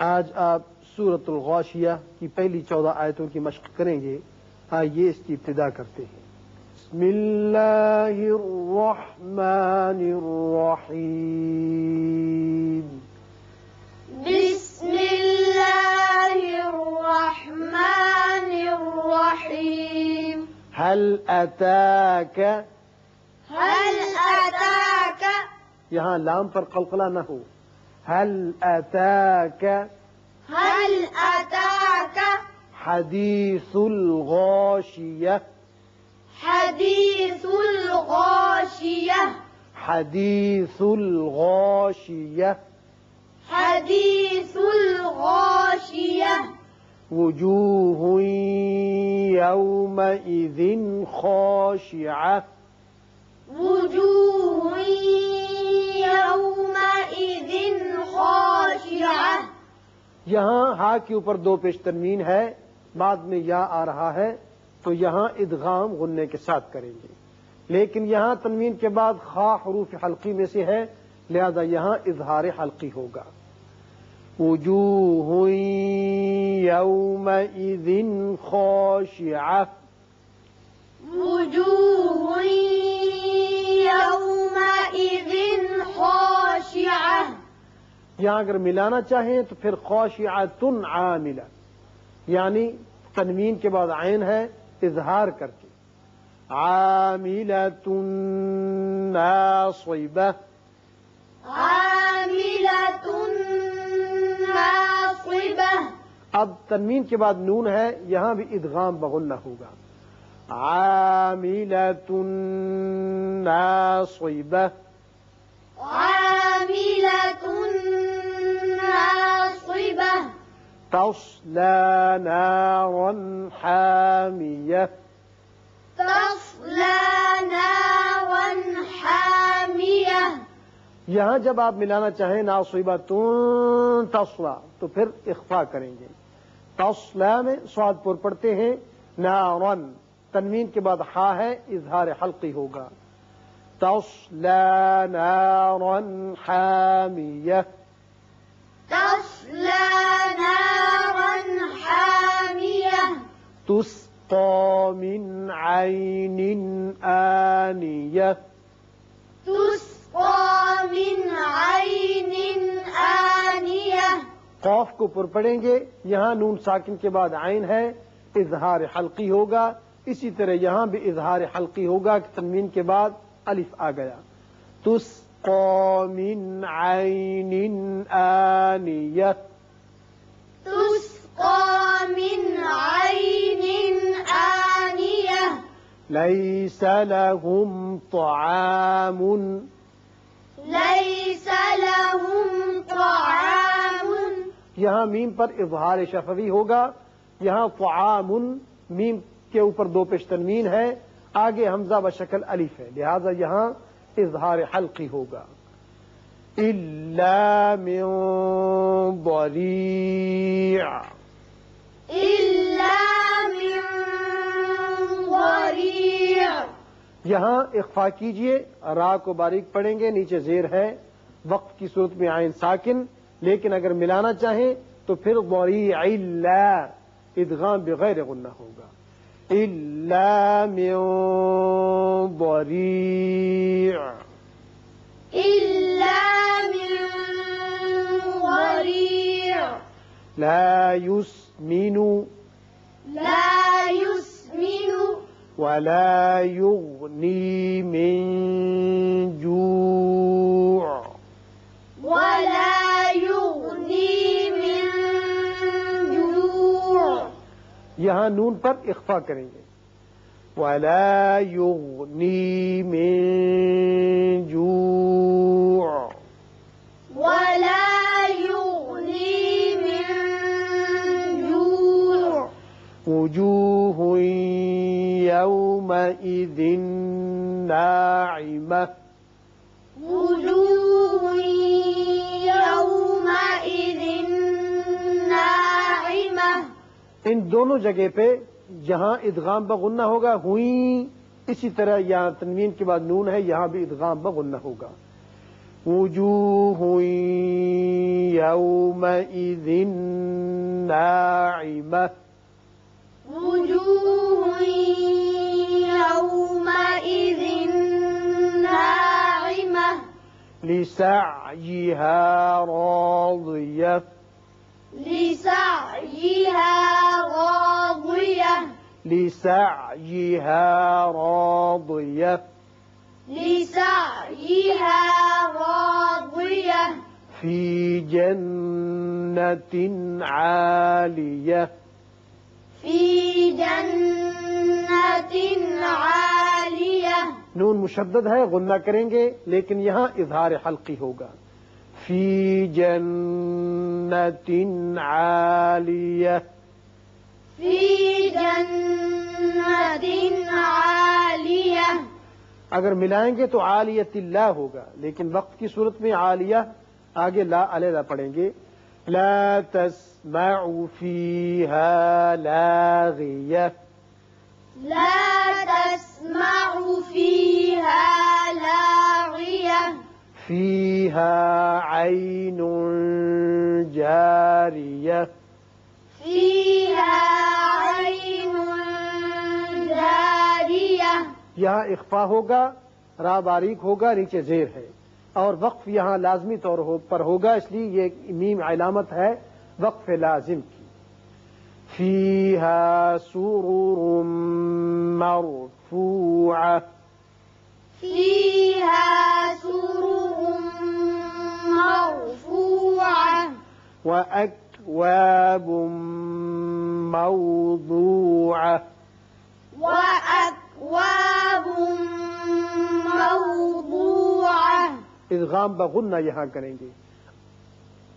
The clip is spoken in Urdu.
آج آپ سورۃ الغاشیہ کی پہلی 14 آیتوں کی مشق کریں گے. آئیے اس کی ابتدا کرتے ہیں. بسم اللہ الرحمن الرحیم. بسم اللہ الرحمن الرحیم. هل اتاک، یہاں لام پر قلقلہ نہ ہو. هل اتاک حدیث الغاشیہ، حدیث الغاشیہ، حدیث الغاشیہ. حدیث الغاشیہ. وجوہ یومئذ خاشعہ، وجوہ یومئذ خاشعہ. یہاں ہا کے اوپر 2 پیش تنوین ہے، بعد میں یا آ رہا ہے تو یہاں ادغام غننے کے ساتھ کریں گے، لیکن یہاں تنوین کے بعد خا حروف حلقی میں سے ہے، لہذا یہاں اظہار حلقی ہوگا. وجوہ یومئذ خاشعہ، وجوہ یومئذ خاشعہ. یہاں اگر ملانا چاہیں تو پھر خاشعۃ عاملہ، یعنی تنوین کے بعد عین ہے اظہار کر کے. عاملۃ ناصبہ، عاملۃ ناصبہ. اب تنوین کے بعد نون ہے، یہاں بھی ادغام بغنہ ہوگا. عاملۃ ناصبہ، عاملۃ ناصبہ. تصلی نارا حامیہ، تصلی نارا حامیہ. یہاں جب آپ ملانا چاہیں ناصبۃ تصلی تو پھر اخفا کریں گے. تصلی میں صاد پر پڑھتے ہیں، نارن تنوین کے بعد ہا ہے اظہار حلقی ہوگا. تصلی نارا حامیہ، تصلی نارا حامیہ. تسقى من عين آنية، تسقى من عين آنية. قاف کو پر پڑیں گے، یہاں نون ساکن کے بعد عین ہے اظہار حلقی ہوگا. اسی طرح یہاں بھی اظہار حلقی ہوگا کہ تنوین کے بعد الف آ گیا. تسقى من عين آنية، تسقى من عين آنية. ليس لهم طعام، ليس لهم طعام. یہاں میم پر اظہار شفوی ہوگا. یہاں طعام میم کے اوپر 2 پیش تنوین ہے، آگے حمزہ بشکل الف ہے، لہذا یہاں اظہار حلقی ہوگا. الا من ضریع، إلا من ضريع. یہاں اخفا کیجئے، را کو باریک پڑھیں گے، نیچے زیر ہے، وقف کی صورت میں عین ساکن، لیکن اگر ملانا چاہیں تو پھر ضریع الا ادغام بغیر غنہ ہوگا. الا من ضریع، إلا من ضريع. لا يسمن لا يسمن ولا يغني من جوع، ولا يغني من جوع. یہاں نون پر اخفا کریں گے. ولا يغني من جوع، ولا يغني من جوع. وجوه يومئذ ناعمة، وجوه يومئذ ناعمة. ان دونوں جگہ پہ جہاں ادغام بغنہ ہوگا ہوئیں، اسی طرح یہاں تنوین کے بعد نون ہے، یہاں بھی ادغام بغنہ ہوگا. وجوه يومئذ ناعمة وجوه يومئذ ناعمة لسعيها راضية لسعيها راضية لسعيها راضية لسعيها راضية في جنة عالية في جنة عالية نون مشدد ہے غنہ کریں گے لیکن یہاں اظہار حلقی ہوگا فی جنت عالیہ في جنة عالية اگر ملائیں گے تو عالیت اللہ ہوگا لیکن وقت کی صورت میں عالیہ آگے لا علیحدہ پڑھیں گے لا تسمع فیہا لاغیہ لا تسمع فيها لاغية فیہا عین جاریہ فيها عين جارية یہاں اخفا ہوگا را باریک ہوگا نیچے زیر ہے اور وقف یہاں لازمی طور پر ہوگا اس لیے یہ میم علامت ہے وقف لازم کی فیہا سرر مرفوعہ فيها سرر مرفوعة وأكواب موضوعة وأكواب موضوعة ادغام بغنہ یہاں کریں گے